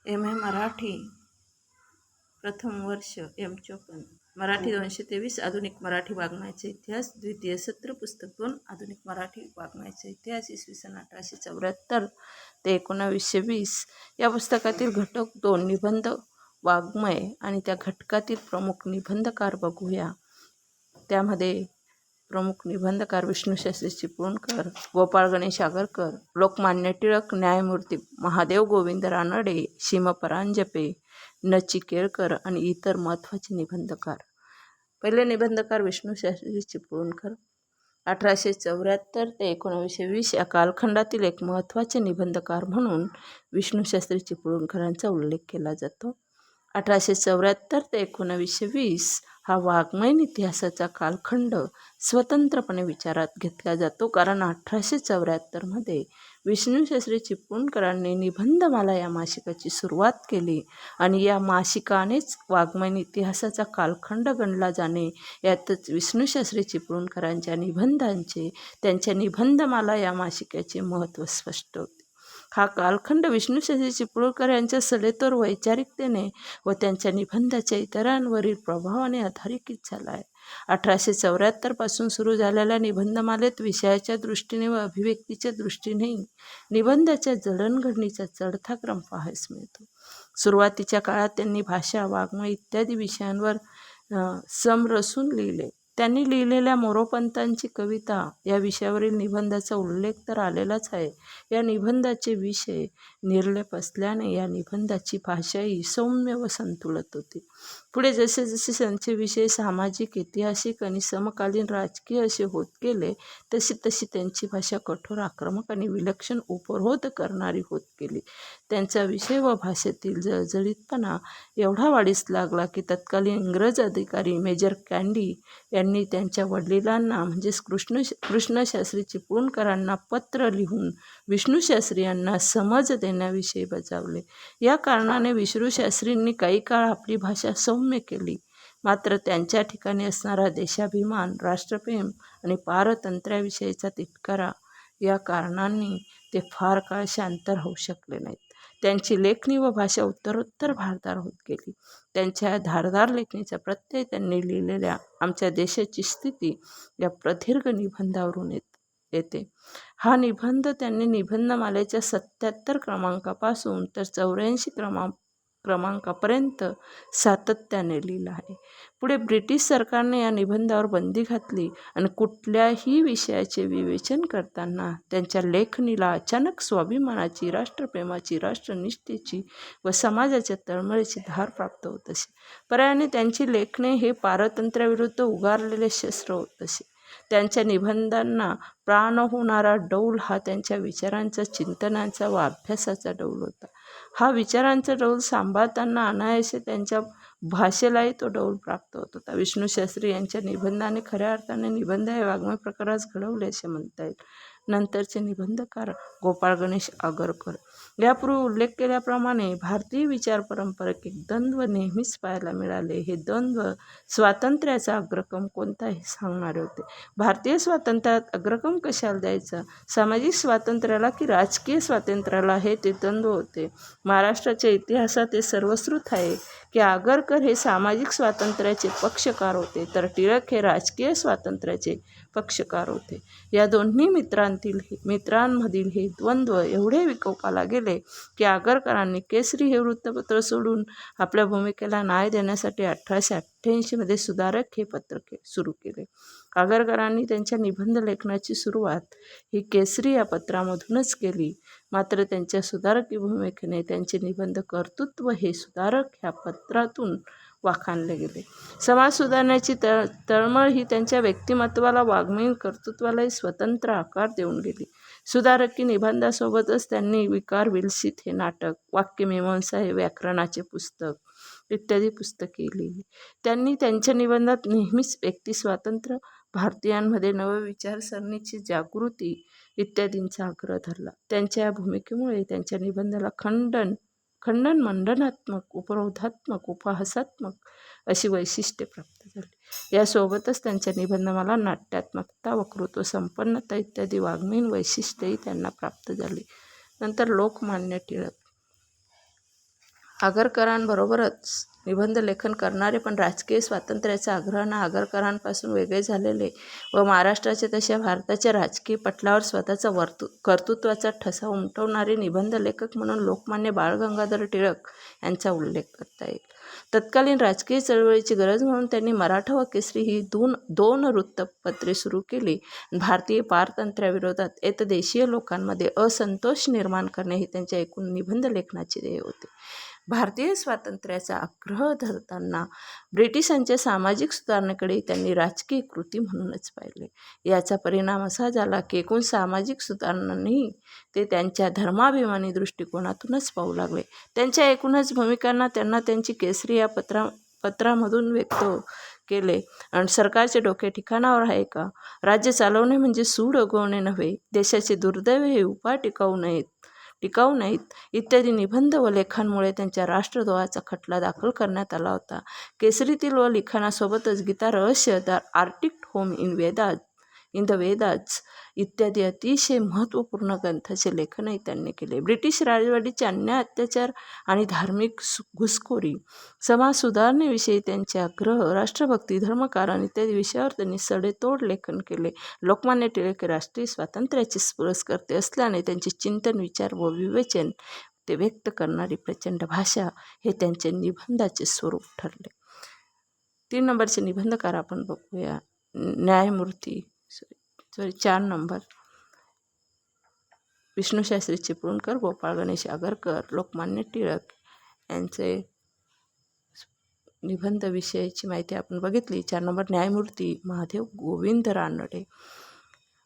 MA Marathi प्रथम वर्ष M54 Marathi 223 आधुनिक मराठी वाङ्मयाचे इतिहास द्वितीय सत्र पुस्तक 2 आधुनिक मराठी वाङ्मयाचे इतिहास इसवी सन 1874 ते 1920 या पुस्तकातील घटक 2 निबंध वाङ्मय आणि त्या घटकातील प्रमुख निबंधकार बघूया। त्यामध्ये प्रमुख निबंधकार विष्णुशास्त्री चिपळूणकर, गोपाळ गणेश आगरकर, लोकमान्य टिळक, न्यायमूर्ती महादेव गोविंद रानडे, शिम परांजपे, नची केळकर आणि इतर महत्त्वाचे निबंधकार। पहिले निबंधकार विष्णुशास्त्री चिपळूणकर 1874 ते 1920 या कालखंडातील एक महत्त्वाचे निबंधकार म्हणून विष्णुशास्त्री चिपळूणकरांचा उल्लेख केला जातो। 1874 ते 1920 हा वाङ्मयीन इतिहासाचा कालखंड स्वतंत्रपणे विचारात घेतला जातो, कारण 1874 विष्णुशास्त्री चिपळूणकरांनी निबंधमाला या मासिकाची सुरुवात केली आणि या मासिकानेच वाङ्मयीन इतिहासाचा कालखंड गणला जाणे यातच विष्णुशास्त्री चिपळूणकरांच्या निबंधांचे, त्यांच्या निबंधमाला या मासिकाचे महत्त्व स्पष्ट होते। हा कालखंड विष्णुशास्त्री चिपळूणकर यांच्या सडेतोड वैचारिकतेने व त्यांच्या निबंधाच्या इतरांवरील प्रभावाने अधोरेखित झाला आहे। 1874 पासून सुरू झालेल्या निबंधमालेत विषयाच्या दृष्टीने व अभिव्यक्तीच्या दृष्टीनेही निबंधाच्या जडणघडणीचा चढता क्रम पाहायला मिळतो। सुरुवातीच्या काळात त्यांनी भाषा, वाङ्मय इत्यादी विषयांवर समरसून लिहिले। त्यांनी लिहिलेल्या मोरोपंतांची कविता या विषयावरील निबंधाचा उल्लेख तर आलेलाच आहे। या निबंधाचे विषय निर्लेप असल्याने या निबंधाची भाषाही सौम्य व संतुलित होती। पुढे जसे जसे त्यांचे विषय सामाजिक, ऐतिहासिक आणि समकालीन राजकीय असे होत गेले, तशी तशी त्यांची भाषा कठोर, आक्रमक आणि विलक्षण उपरोध करणारी होत गेली। त्यांचा विषय व भाषेतील जळजळीतपणा एवढा वाढीस लागला की तत्कालीन इंग्रज अधिकारी मेजर कँडी यांनी त्यांच्या वडिलांना म्हणजेच कृष्णशास्त्री चिपळूणकरांना पत्र लिहून विष्णुशास्त्री यांना समज देण्याविषयी बजावले। या कारणाने विष्णुशास्त्रींनी काही काळ आपली भाषा सौम्य केली, मात्र त्यांच्या ठिकाणी असणारा देशाभिमान, राष्ट्रप्रेम आणि पारतंत्र्याविषयीचा तिटकारा या कारणांनी ते फार काळ शांत राहू शकले नाहीत। त्यांची लेखणी व भाषा उत्तरोत्तर भारदार होत गेली। त्यांच्या धारदार लेखणीचा प्रत्यय त्यांनी लिहिलेल्या आमच्या देशाची स्थिती या प्रदीर्घ निबंधावरून येते। हा निबंध त्यांनी निबंधमालेच्या 77 क्रमांकापासून तर 84 क्रमांकापर्यंत सातत्याने लिहिला आहे। पुढे ब्रिटिश सरकारने या निबंधावर बंदी घातली आणि कुठल्याही विषयाचे विवेचन करताना त्यांच्या लेखणीला अचानक स्वाभिमानाची, राष्ट्रप्रेमाची, राष्ट्रनिष्ठेची व समाजाच्या तळमळीची धार प्राप्त होत असे। पर्यायाने त्यांची लेखणे हे पारतंत्र्याविरुद्ध उगारलेले शस्त्र होत असे। त्यांच्या निबंधांना प्राण होणारा डौल हा त्यांच्या विचारांचा, चिंतनांचा व अभ्यासाचा डौल होता। हा विचारांचा डौल सांभाळताना अनायासे त्यांच्या भाषेलाही तो डौल प्राप्त होत होता। विष्णुशास्त्री यांच्या निबंधाने खऱ्या अर्थाने निबंध हे वाङ्मय प्रकारास घडवले असे म्हणता येईल। नंतरचे निबंधकार गोपाळ गणेश आगरकर। यापूर्वी उल्लेख केल्याप्रमाणे भारतीय विचार परंपरेत एक द्वंद्व नेहमीच पाहायला मिळाले। हे द्वंद्व स्वातंत्र्याचा अग्रक्रम कोणता हे सांगणारे होते। भारतीय स्वातंत्र्यात अग्रक्रम कशाला द्यायचा, सामाजिक स्वातंत्र्याला की राजकीय स्वातंत्र्याला, हे ते द्वंद्व होते। महाराष्ट्राच्या इतिहासात हे सर्वश्रुत आहे की आगरकर हे सामाजिक स्वातंत्र्याचे पक्षकार होते, तर टिळक हे राजकीय स्वातंत्र्याचे पक्षकार होते। या दोन्ही मित्रांमधील हे द्वंद्व एवढे विकोपाला गेले की आगरकरांनी केसरी हे वृत्तपत्र सोडून आपल्या भूमिकेला न्याय देण्यासाठी 1888 सुधारक हे पत्र सुरू केले। आगरकरांनी त्यांच्या निबंध लेखनाची सुरुवात ही केसरी या पत्रामधूनच केली, मात्र त्यांच्या सुधारकी भूमिकेने त्यांचे निबंध कर्तृत्व हे सुधारक ह्या पत्रातून वाखाणले गेले। समाज सुधारण्याची तळमळ ही त्यांच्या व्यक्तिमत्वाला, वाङ्मयीन कर्तृत्वालाही स्वतंत्र आकार देऊन गेली। सुधारकी निबंधासोबतच त्यांनी विकार विलसित हे नाटक, वाक्यमीमांसा हे व्याकरणाचे पुस्तक इत्यादी पुस्तके लिहिली। त्यांनी त्यांच्या निबंधात नेहमीच व्यक्तिस्वातंत्र्य, भारतीयांमध्ये नवविचारसरणीची जागृती इत्यादींचा आग्रह धरला। त्यांच्या या भूमिकेमुळे त्यांच्या निबंधाला खंडन, मंडनात्मक, उपरोधात्मक, उपहासात्मक अशी वैशिष्ट्ये प्राप्त झाली। यासोबतच त्यांच्या निबंधमाला नाट्यात्मकता, वक्तृत्व संपन्नता इत्यादी वाङ्मयीन वैशिष्ट्येही त्यांना प्राप्त झाली। नंतर लोकमान्य टिळक। आगरकरांबरोबरच निबंध लेखन करणारे पण राजकीय स्वातंत्र्याच्या आग्रहानं आगरकरांपासून वेगळे झालेले व महाराष्ट्राच्या तशा भारताच्या राजकीय पटलावर स्वतःचा कर्तृत्वाचा ठसा उमटवणारे निबंध लेखक म्हणून लोकमान्य बाळ गंगाधर टिळक यांचा उल्लेख करता येईल. तत्कालीन राजकीय चळवळीची गरज म्हणून त्यांनी मराठा व केसरी ही दोन वृत्तपत्रे सुरू केली. भारतीय पारतंत्र्याविरोधात एतदेशीय लोकांमध्ये असंतोष निर्माण करणे हे त्यांच्या एकूण निबंध लेखनाचे ध्येय होते. भारतीय स्वातंत्र्याचा आग्रह धरताना ब्रिटिशांच्या सामाजिक सुधारणेकडे त्यांनी राजकीय कृती म्हणूनच पाहिले. याचा परिणाम असा झाला की एकूण सामाजिक सुधारणांनी ते त्यांच्या धर्माभिमानी दृष्टिकोनातूनच पाहू लागले. त्यांच्या एकूणच भूमिकांना त्यांना त्यांची केसरी या पत्रामधून व्यक्त केले. आणि सरकारचे डोके ठिकाणावर आहे का? राज्य चालवणे म्हणजे सूड उगवणे नव्हे. देशाचे दुर्दैव हे उपाय टिकाऊ नाहीत इत्यादी निबंध व लेखांमुळे त्यांच्या राष्ट्रद्रोहाचा खटला दाखल करण्यात आला होता. केसरीतील व लिखाणासोबतच गीता रहस्य, the Arctic home in the Vedas इत्यादी अतिशय महत्त्वपूर्ण ग्रंथाचे लेखनही त्यांनी केले. ब्रिटिश राजवटीचे अन्याय, अत्याचार आणि धार्मिक घुसखोरी, समाज सुधारणेविषयी त्यांचे आग्रह, राष्ट्रभक्ती, धर्मकारण इत्यादी विषयावर त्यांनी सडेतोड लेखन केले. लोकमान्य टिळक हे राष्ट्रीय स्वातंत्र्याचे पुरस्कर्ते असल्याने त्यांचे चिंतन, विचार व विवेचन ते व्यक्त करणारी प्रचंड भाषा हे त्यांचे निबंधाचे स्वरूप ठरले. 3 नंबरचे निबंधकार आपण बघूया. न्यायमूर्ती 4 नंबर विष्णुशास्त्री चिपळूणकर, गोपाळ गणेश आगरकर, लोकमान्य टिळक यांचे निबंध विषयाची माहिती आपण बघितली. 4 नंबर न्यायमूर्ती महादेव गोविंद रानडे.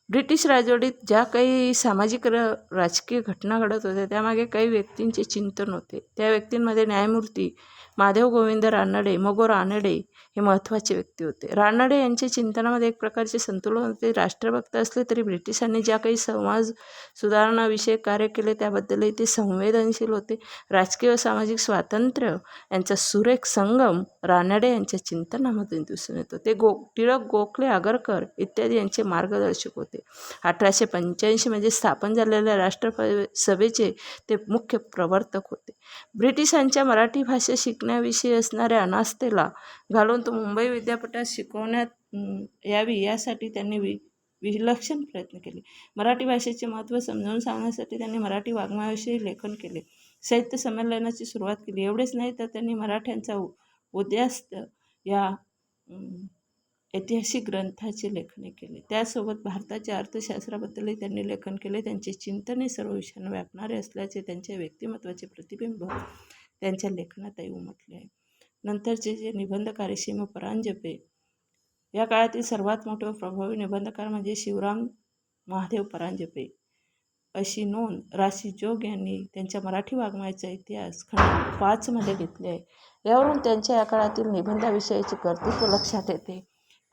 ब्रिटिश राजवटीत ज्या काही सामाजिक राजकीय घटना घडत होत्या त्यामागे काही व्यक्तींचे चिंतन होते. त्या व्यक्तींमध्ये न्यायमूर्ती महादेव गोविंद रानडे, मगो रानडे हे महत्त्वाचे व्यक्ती होते. रानडे यांच्या चिंतनामध्ये एक प्रकारचे संतुलन होते. राष्ट्रभक्त असले तरी ब्रिटिशांनी ज्या काही समाज सुधारणाविषयक कार्य केले त्याबद्दलही ते संवेदनशील होते. राजकीय व सामाजिक स्वातंत्र्य यांचा सुरेख संगम रानडे यांच्या चिंतनामधून दिसून येतो. ते टिळक, गोखले, आगरकर इत्यादी यांचे मार्गदर्शक होते. 1885 मध्ये स्थापन झालेल्या राष्ट्रसभेचे ते मुख्य प्रवर्तक होते. ब्रिटिशांच्या मराठी भाषा शिकण्याविषयी असणाऱ्या अनास्थेला घालून तो मुंबई विद्यापीठात शिकवण्यात यावी यासाठी त्यांनी विलक्षण प्रयत्न केले. मराठी भाषेचे महत्त्व समजावून सांगण्यासाठी त्यांनी मराठी वाङ्मयाविषयी लेखन केले. साहित्य संमेलनाची सुरुवात केली. एवढेच नाही तर त्यांनी मराठ्यांचा उदयास्त या ऐतिहासिक ग्रंथाचे लेखन केले. त्यासोबत भारताच्या अर्थशास्त्राबद्दलही त्यांनी लेखन केले. त्यांचे चिंतन हे सर्व विषयांना व्यापणारे असल्याचे त्यांच्या व्यक्तिमत्वाचे प्रतिबिंब त्यांच्या लेखनातही उमटले आहे. नंतरचे जे निबंधकार सीम परांजपे, या काळातील सर्वात मोठे व प्रभावी निबंधकार म्हणजे शिवराम महादेव परांजपे अशी नोंद राशी जोग यांनी त्यांच्या मराठी वाङ्मयाचा इतिहास खंड 5 मध्ये घेतले आहे. यावरून त्यांच्या या काळातील निबंधाविषयीचे कर्तृत्व लक्षात येते.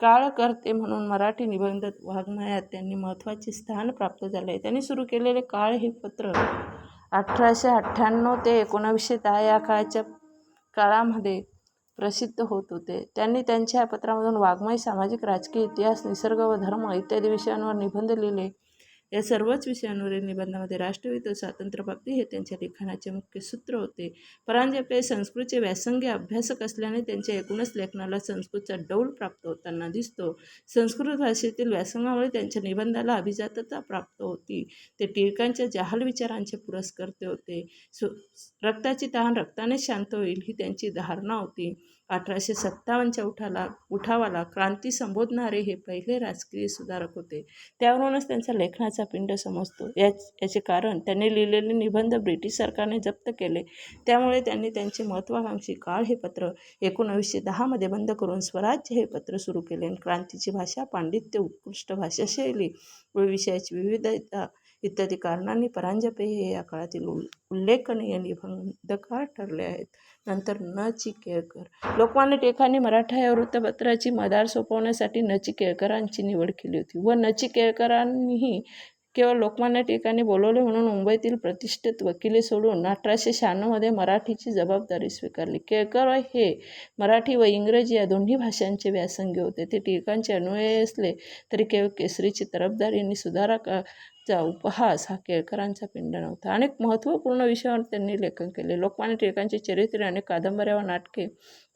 काळकर्ते म्हणून मराठी निबंध वाङ्मयात त्यांनी महत्त्वाचे स्थान प्राप्त झाले. त्यांनी सुरू केलेले काळ हे पत्र 1898 ते 1910 या काळामध्ये प्रसिद्ध होत होते. त्यांनी त्यांच्या पत्रामधून वाङ्मय, सामाजिक, राजकीय, इतिहास, निसर्ग व धर्म इत्यादी विषयांवर निबंध लिहिले. या सर्वच विषयांवरील निबंधामध्ये राष्ट्रहित व स्वातंत्र्यप्राप्ती हे त्यांच्या लेखनाचे मुख्य सूत्र होते. परांजपे संस्कृतचे व्यासंगी अभ्यासक असल्याने त्यांच्या एकूणच लेखनाला संस्कृतचा डौल प्राप्त होताना दिसतो. संस्कृत भाषेतील व्यासंगामुळे त्यांच्या निबंधाला अभिजातता प्राप्त होती. ते टिळकांच्या जहाल विचारांचे पुरस्कर्ते होते. रक्ताची तहान रक्तानेच शांत होईल ही त्यांची धारणा होती. 1857च्या उठावाला क्रांती संबोधणारे हे पहिले राजकीय सुधारक होते. त्यावरूनच त्यांचा लेखनाचा पिंड समजतो. याचे कारण त्यांनी लिहिलेले निबंध ब्रिटिश सरकारने जप्त केले. त्यामुळे त्यांनी त्यांचे महत्त्वाकांक्षी काळ हे पत्र 1910 मध्ये बंद करून स्वराज्य हे पत्र सुरू केले. क्रांतीची भाषा, पांडित्य, उत्कृष्ट भाषाशैली व विषयाची विविधता इत्यादी कारणांनी परांजपे हे या काळातील उल्लेखनीय निबंधकार ठरले आहेत. नंतर न. चि. केळकर. लोकमान्य टिळकांनी मराठा या वृत्तपत्राची मदार सोपवण्यासाठी न. चि. केळकरांची निवड केली होती व न. चि. केळकरांनीही केवळ लोकमान्य टिळकांनी बोलवले म्हणून मुंबईतील प्रतिष्ठित वकिली सोडून 1896 मराठीची जबाबदारी स्वीकारली. केळकर हे मराठी व इंग्रजी या दोन्ही भाषांचे व्यासंगी होते. ते टिळकांचे अनुयायी असले तरी केवळ केसरीची तरफदारी आणि सुधारकाचा उपहास हा केळकरांचा पिंड नव्हता. अनेक महत्त्वपूर्ण विषयावर त्यांनी लेखन केले. लोकमान्य टिळकांचे चरित्र, अनेक कादंबऱ्या व नाटके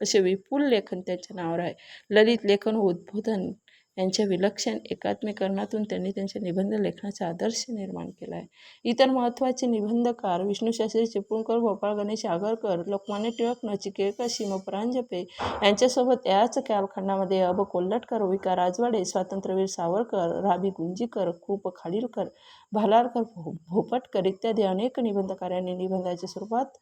असे विपुल लेखन त्यांच्या नावावर आहे. ललित लेखन व उद्बोधन यांच्या विलक्षण एकात्मीकरणातून त्यांनी त्यांच्या निबंध लेखनाचा आदर्श निर्माण केला आहे. इतर महत्त्वाचे निबंधकार विष्णुशास्त्री चिपळूणकर, गोपाळ गणेश आगरकर, लोकमान्य टिळक, केळकर, श्रीम परांजपे यांच्यासोबत याच कालखंडामध्ये अब कोल्हटकर, विका राजवाडे, स्वातंत्र्यवीर सावरकर, राबी गुंजीकर, कृप खाडीलकर, भालारकर, भोपटकर इत्यादी अनेक निबंधकारांनी निबंधाच्या स्वरूपात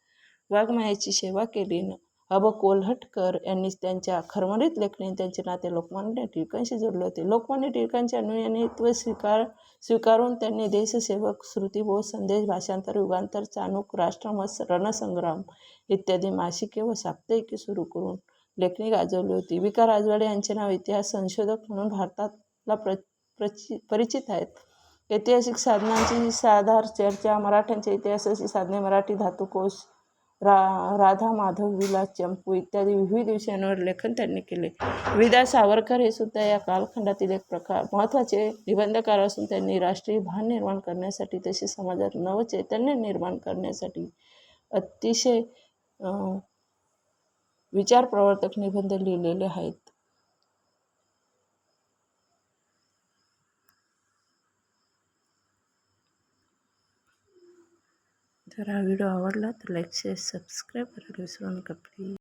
वाङ्मयाची सेवा केली. अब कोल्हटकर यांनी त्यांच्या खरमरीत लेखणीने त्यांचे नाते लोकमान्य टिळकांशी जोडले होते. लोकमान्य टिळकांचे अनुयायित्व स्वीकारून त्यांनी देशसेवक, श्रुतिबोध, संदेश, भाषांतर, युगांतर, चाणूक, राष्ट्रमत, रणसंग्राम इत्यादी मासिके व साप्ताहिके सुरू करून लेखणी गाजवली होती. विका राजवाडे यांचे नाव इतिहास संशोधक म्हणून भारताला परिचित आहेत. ऐतिहासिक साधनांची साधार चर्चा, मराठ्यांच्या इतिहासाची साधने, मराठी धातुकोश, राधा माधव विलास चंपू इत्यादी विविध विषयांवर लेखन त्यांनी केले. विदा सावरकर हे सुद्धा या कालखंडातील एक महत्त्वाचे निबंधकार असून त्यांनी राष्ट्रीय भान निर्माण करण्यासाठी तसेच समाजात नवचैतन्य निर्माण करण्यासाठी अतिशय विचारप्रवर्तक निबंध लिहिलेले आहेत. जर हा व्हिडिओ आवडला तर लाईक, शेअर, सबस्क्राईब करायला विसरू नका प्लीज.